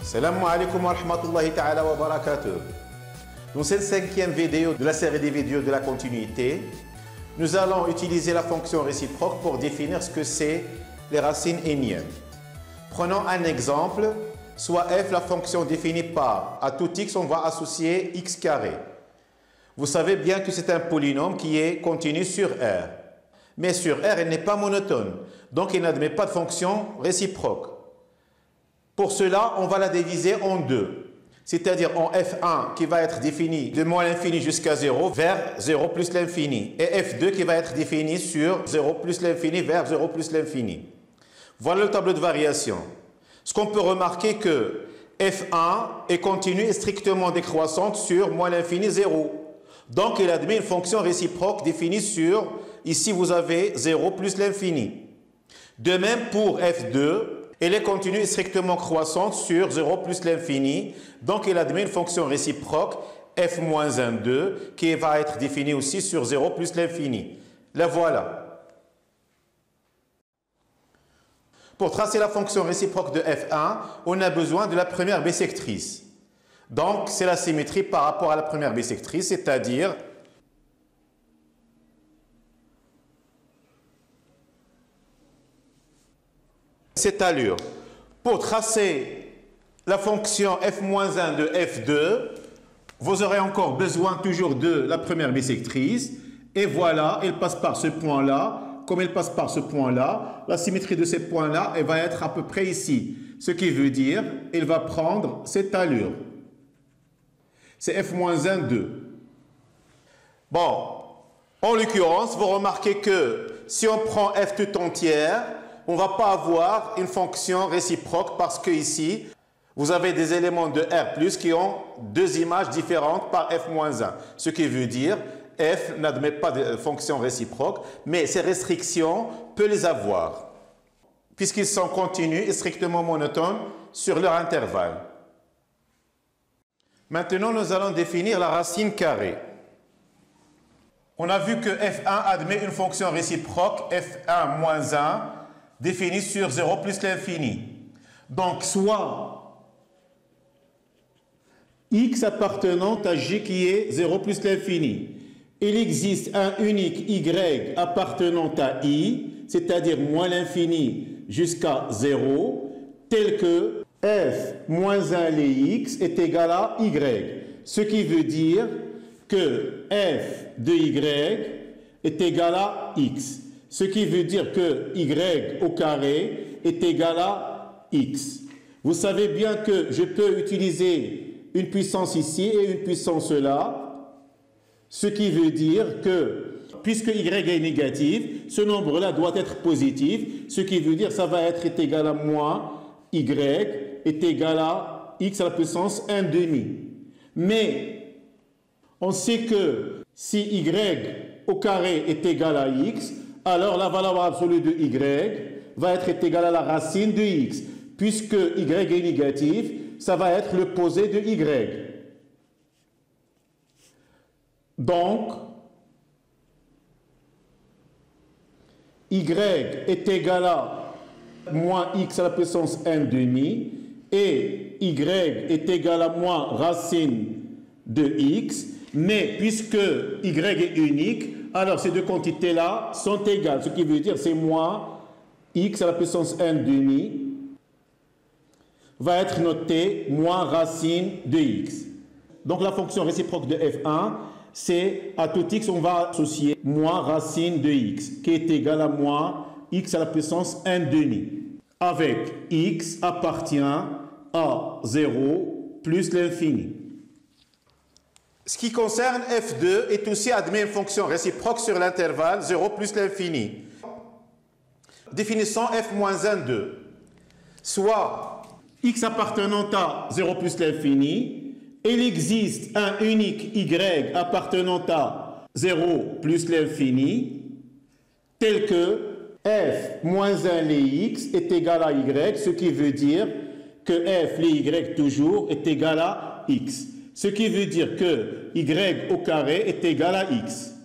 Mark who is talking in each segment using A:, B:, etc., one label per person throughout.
A: Salam alaikum wa rahmatullahi ta'ala wa barakatuh. Dans cette cinquième vidéo de la série des vidéos de la continuité, nous allons utiliser la fonction réciproque pour définir ce que c'est les racines énièmes. Prenons un exemple, soit f, la fonction définie par à tout x, on va associer x carré. Vous savez bien que c'est un polynôme qui est continu sur R. Mais sur R, il n'est pas monotone, donc il n'admet pas de fonction réciproque. Pour cela, on va la diviser en deux, c'est-à-dire en f1 qui va être défini de moins l'infini jusqu'à 0 vers 0 plus l'infini, et f2 qui va être défini sur 0 plus l'infini vers 0 plus l'infini. Voilà le tableau de variation. Ce qu'on peut remarquer que f1 est continue et strictement décroissante sur moins l'infini 0. Donc, il admet une fonction réciproque définie sur, ici vous avez 0 plus l'infini. De même pour f2, elle est continue et strictement croissante sur 0 plus l'infini. Donc, il admet une fonction réciproque f-1,2 qui va être définie aussi sur 0 plus l'infini. La voilà. Pour tracer la fonction réciproque de f1, on a besoin de la première bissectrice. Donc, c'est la symétrie par rapport à la première bissectrice, c'est-à-dire cette allure. Pour tracer la fonction f-1 de f2, vous aurez encore besoin toujours de la première bissectrice. Et voilà, elle passe par ce point-là. Comme elle passe par ce point-là, la symétrie de ce point-là, elle va être à peu près ici. Ce qui veut dire, elle va prendre cette allure. C'est f-1, 2. Bon, en l'occurrence, vous remarquez que si on prend f tout entière, on ne va pas avoir une fonction réciproque parce que ici, vous avez des éléments de R+, qui ont deux images différentes par f-1. Ce qui veut dire, f n'admet pas de fonction réciproque, mais ces restrictions peuvent les avoir, puisqu'ils sont continus et strictement monotones sur leur intervalle. Maintenant, nous allons définir la racine carrée. On a vu que f1 admet une fonction réciproque f1 moins 1 définie sur 0 plus l'infini. Donc, soit x appartenant à g qui est 0 plus l'infini. Il existe un unique y appartenant à i, c'est-à-dire moins l'infini jusqu'à 0, tel que f moins 1 les x est égal à y. Ce qui veut dire que f de y est égal à x. Ce qui veut dire que y au carré est égal à x. Vous savez bien que je peux utiliser une puissance ici et une puissance là. Ce qui veut dire que, puisque y est négatif, ce nombre-là doit être positif. Ce qui veut dire que ça va être égal à moins y est égal à x à la puissance 1 demi. Mais on sait que si y au carré est égal à x, alors la valeur absolue de y va être égale à la racine de x. Puisque y est négatif, ça va être le posé de y. Donc, y est égal à moins x à la puissance 1 demi et y est égal à moins racine de x, mais puisque y est unique, alors ces deux quantités-là sont égales, ce qui veut dire c'est moins x à la puissance 1 demi va être noté moins racine de x. Donc la fonction réciproque de f1, c'est à tout x, on va associer moins racine de x, qui est égal à moins x à la puissance 1 demi, avec x appartient à 0 plus l'infini. Ce qui concerne f2 est aussi admet une fonction réciproque sur l'intervalle 0 plus l'infini. Définissons f-1, 2. Soit x appartenant à 0 plus l'infini, il existe un unique y appartenant à 0 plus l'infini, tel que f moins 1 les x est égal à y, ce qui veut dire que f les y toujours est égal à x. Ce qui veut dire que y au carré est égal à x.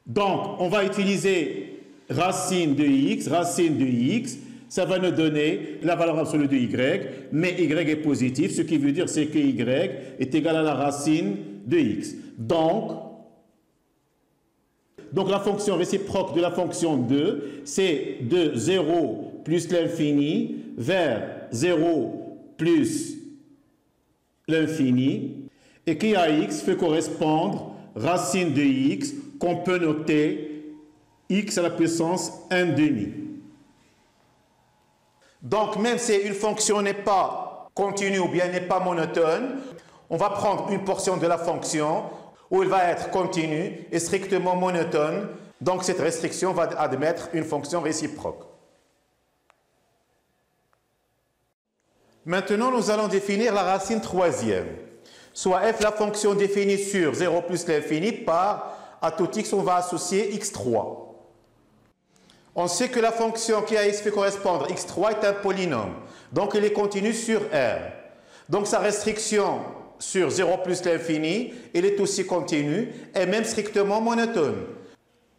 A: Donc, on va utiliser racine de x, ça va nous donner la valeur absolue de y, mais y est positif, ce qui veut dire c'est que y est égal à la racine de x. Donc la fonction réciproque de la fonction 2, c'est de 0 plus l'infini vers 0 plus l'infini, et qui à x fait correspondre racine de x qu'on peut noter x à la puissance 1/2. Donc même si une fonction n'est pas continue ou bien n'est pas monotone, on va prendre une portion de la fonction où elle va être continue et strictement monotone. Donc cette restriction va admettre une fonction réciproque. Maintenant, nous allons définir la racine troisième. Soit f, la fonction définie sur 0 plus l'infini par, à tout x, on va associer x3. On sait que la fonction qui à x fait correspondre x3 est un polynôme. Donc, elle est continue sur R. Donc, sa restriction sur 0 plus l'infini, elle est aussi continue et même strictement monotone.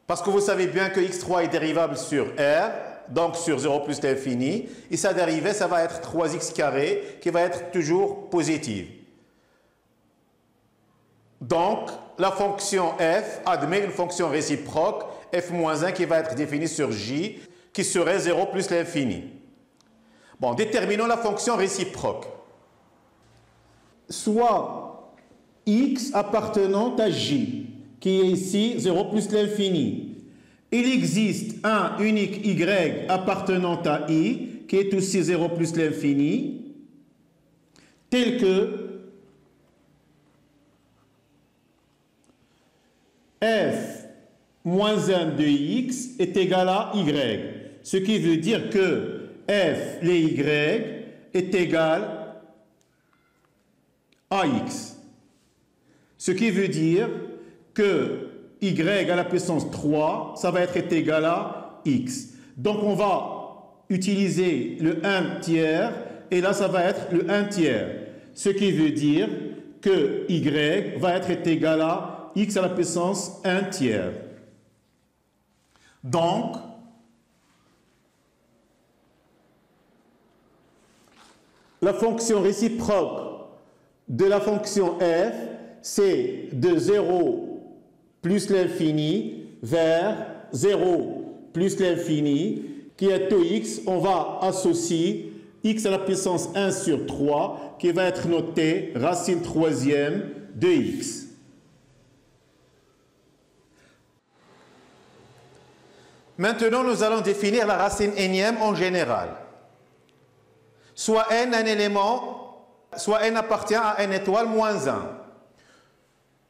A: Parce que vous savez bien que x3 est dérivable sur R, donc sur 0 plus l'infini, et sa dérivée, ça va être 3x carré, qui va être toujours positive. Donc, la fonction f admet une fonction réciproque, f-1 qui va être définie sur j, qui serait 0 plus l'infini. Bon, déterminons la fonction réciproque. Soit x appartenant à j, qui est ici 0 plus l'infini. Il existe un unique y appartenant à i, qui est aussi 0 plus l'infini, tel que f moins 1 de x est égal à y, ce qui veut dire que f les y est égal à x, ce qui veut dire que y à la puissance 3, ça va être égal à x. Donc on va utiliser le 1 tiers et là ça va être le 1 tiers, ce qui veut dire que y va être égal à x à la puissance 1 tiers. Donc, la fonction réciproque de la fonction f, c'est de 0 plus l'infini vers 0 plus l'infini, qui est taux x. On va associer x à la puissance 1 sur 3, qui va être noté racine troisième de x. Maintenant, nous allons définir la racine énième en général. Soit n un élément, soit n appartient à n étoile moins 1.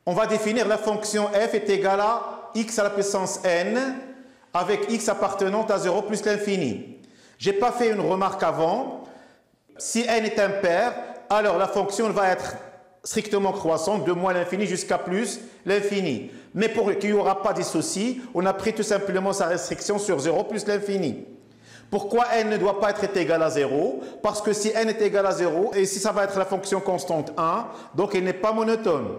A: On va définir la fonction f est égale à x à la puissance n avec x appartenant à 0 plus l'infini. Je n'ai pas fait une remarque avant. Si n est impair, alors la fonction va être strictement croissante de moins l'infini jusqu'à plus l'infini. Mais pour qu'il n'y aura pas de souci, on a pris tout simplement sa restriction sur 0 plus l'infini. Pourquoi n ne doit pas être égal à 0? Parce que si n est égal à 0, et si ça va être la fonction constante 1, donc elle n'est pas monotone.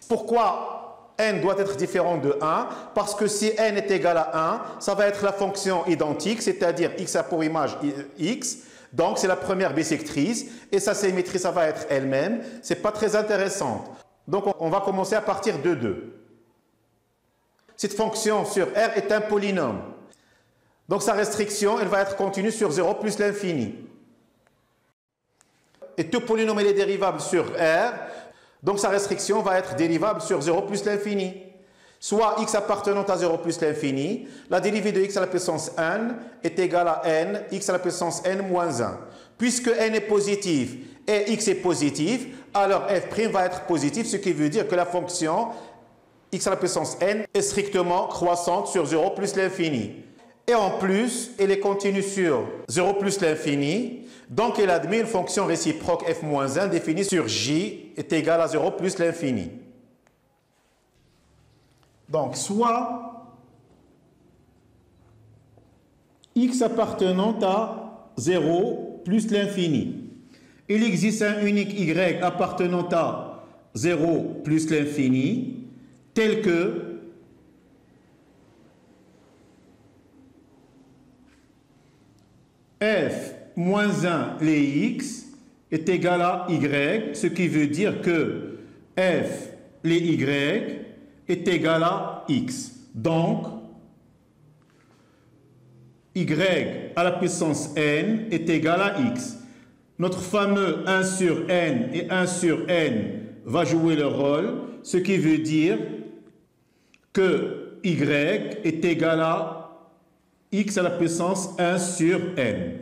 A: Pourquoi n doit être différent de 1? Parce que si n est égal à 1, ça va être la fonction identique, c'est-à-dire x a pour image x. Donc, c'est la première bissectrice et sa symétrie, ça va être elle-même. Ce n'est pas très intéressant. Donc, on va commencer à partir de 2. Cette fonction sur R est un polynôme. Donc, sa restriction, elle va être continue sur 0 plus l'infini. Et tout polynôme, il est dérivable sur R. Donc, sa restriction va être dérivable sur 0 plus l'infini. Soit x appartenant à 0 plus l'infini, la dérivée de x à la puissance n est égale à n, x à la puissance n moins 1. Puisque n est positif et x est positif, alors f' va être positif, ce qui veut dire que la fonction x à la puissance n est strictement croissante sur 0 plus l'infini. Et en plus, elle est continue sur 0 plus l'infini, donc elle admet une fonction réciproque f moins 1 définie sur j est égale à 0 plus l'infini. Donc, soit x appartenant à 0 plus l'infini. Il existe un unique y appartenant à 0 plus l'infini, tel que
B: f moins 1 les x est égal à y, ce qui veut dire que f les y est égal à x. Donc, y à la puissance n est égal à x. Notre fameux 1 sur n et 1 sur n va jouer le rôle, ce qui veut dire que y est égal à x à la puissance 1 sur n.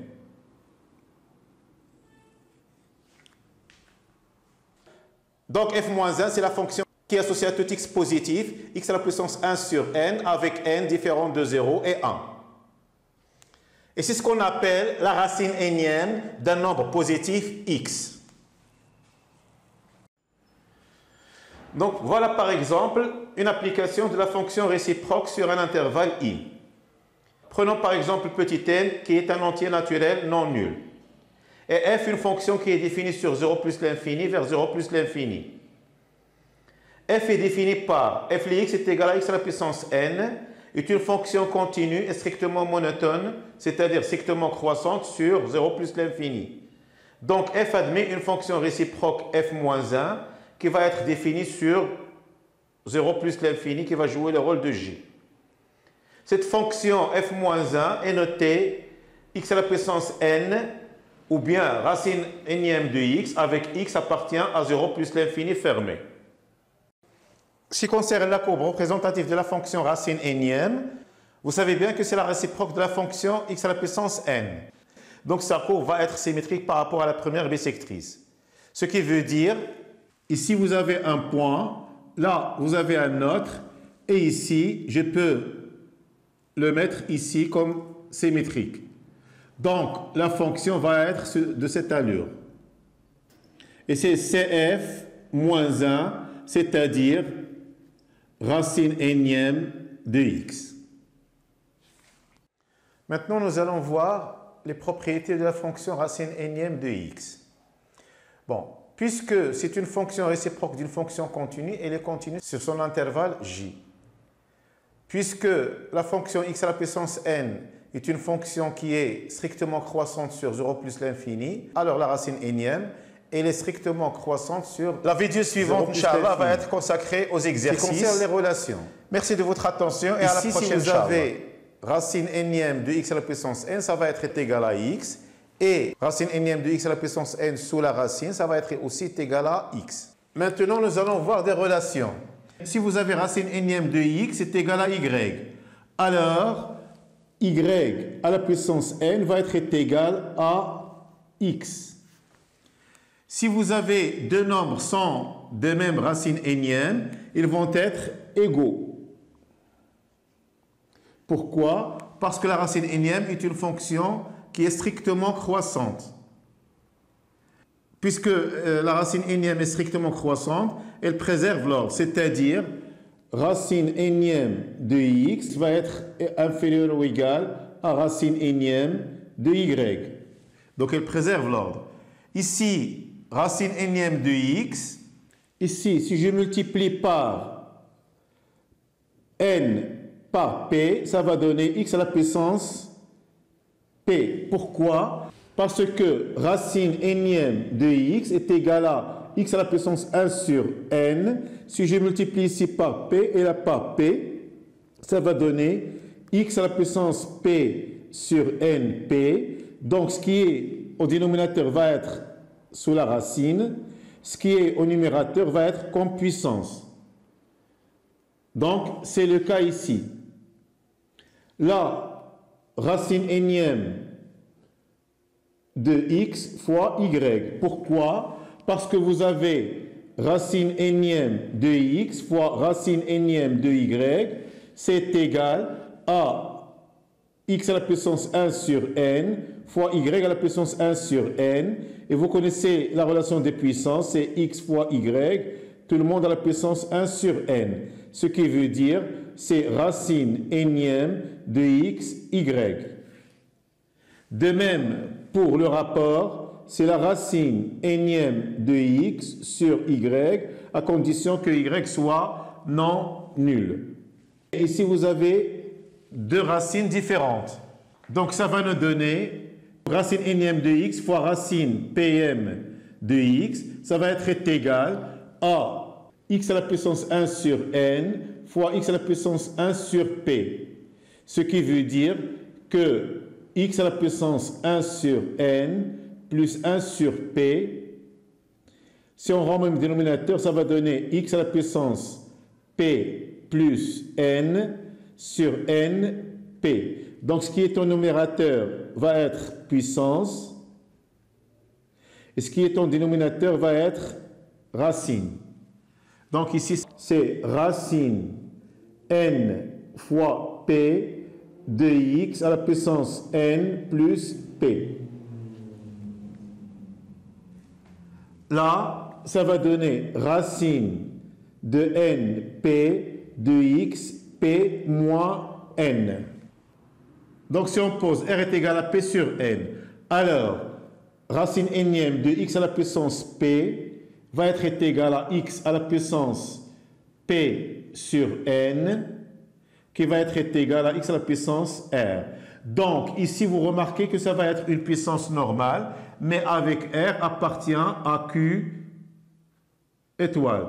A: Donc f-1, c'est la fonction qui est associée à tout x positif, x à la puissance 1 sur n, avec n différent de 0 et 1. Et c'est ce qu'on appelle la racine énième d'un nombre positif x. Donc voilà par exemple une application de la fonction réciproque sur un intervalle i. Prenons par exemple petit n qui est un entier naturel non nul. Et f, une fonction qui est définie sur 0 plus l'infini vers 0 plus l'infini. F est définie par f de x est égal à x à la puissance n, est une fonction continue et strictement monotone, c'est-à-dire strictement croissante sur 0 plus l'infini. Donc f admet une fonction réciproque f-1 qui va être définie sur 0 plus l'infini, qui va jouer le rôle de j. Cette fonction f-1 est notée x à la puissance n, ou bien racine énième de x, avec x appartient à 0 plus l'infini fermé. Ce qui concerne la courbe représentative de la fonction racine énième, vous savez bien que c'est la réciproque de la fonction x à la puissance n. Donc sa courbe va être symétrique par rapport à la première bissectrice. Ce qui veut dire,
B: ici vous avez un point, là vous avez un autre, et ici je peux le mettre ici comme symétrique. Donc la fonction va être de cette allure. Et c'est cf moins 1, c'est-à-dire racine énième de x.
A: Maintenant, nous allons voir les propriétés de la fonction racine énième de x. Bon, puisque c'est une fonction réciproque d'une fonction continue, elle est continue sur son intervalle j. Puisque la fonction x à la puissance n est une fonction qui est strictement croissante sur 0 plus l'infini, alors la racine énième, elle est strictement croissante sur... La vidéo suivante, Inch'Allah, va être consacrée aux exercices qui concernent les relations. Merci de votre attention et à la prochaine. Si vous avez racine énième de x à la puissance n, ça va être égal à x. Et racine énième de x à la puissance n sous la racine, ça va être aussi égal à x. Maintenant, nous allons voir des relations.
B: Si vous avez racine énième de x est égal à y, alors y à la puissance n va être égal à x. Si vous avez deux nombres sans de même racine énième, ils vont être égaux. Pourquoi? Parce que la racine énième est une fonction qui est strictement croissante. Puisque la racine énième est strictement croissante, elle préserve l'ordre, c'est-à-dire racine énième de x va être inférieure ou égale à racine énième de y. Donc elle préserve l'ordre. Ici, racine énième de x, ici, si je multiplie par n par p, ça va donner x à la puissance p. Pourquoi? Parce que racine énième de x est égal à x à la puissance 1 sur n. Si je multiplie ici par p et là par p, ça va donner x à la puissance p sur np. Donc ce qui est au dénominateur va être sous la racine, ce qui est au numérateur va être comme puissance. Donc, c'est le cas ici. La racine énième de x fois y. Pourquoi? Parce que vous avez racine énième de x fois racine énième de y, c'est égal à x à la puissance 1 sur n fois y à la puissance 1 sur n. Et vous connaissez la relation des puissances, c'est x fois y, tout le monde à la puissance 1 sur n. Ce qui veut dire, c'est racine énième de x, y. De même, pour le rapport, c'est la racine énième de x sur y, à condition que y soit non nul. Et ici, vous avez deux racines différentes. Donc, ça va nous donner Racine énième de x fois racine pm de x, ça va être égal à x à la puissance 1 sur n fois x à la puissance 1 sur p. Ce qui veut dire que x à la puissance 1 sur n plus 1 sur p, si on rend même dénominateur, ça va donner x à la puissance p plus n sur n p. Donc ce qui est au numérateur va être puissance et ce qui est au dénominateur va être racine. Donc ici c'est racine n fois p de x à la puissance n plus p. Là, ça va donner racine de n p de x p moins n. Donc si on pose r est égal à p sur n, alors racine énième de x à la puissance p va être égal à x à la puissance p sur n qui va être égal à x à la puissance r. Donc ici vous remarquez que ça va être une puissance normale, mais avec r appartient à q étoile.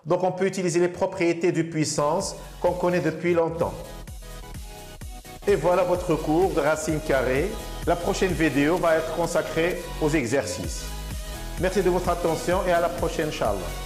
A: Donc on peut utiliser les propriétés de puissance qu'on connaît depuis longtemps. Et voilà votre cours de racine carrée. La prochaine vidéo va être consacrée aux exercices. Merci de votre attention et à la prochaine, Inch'Allah.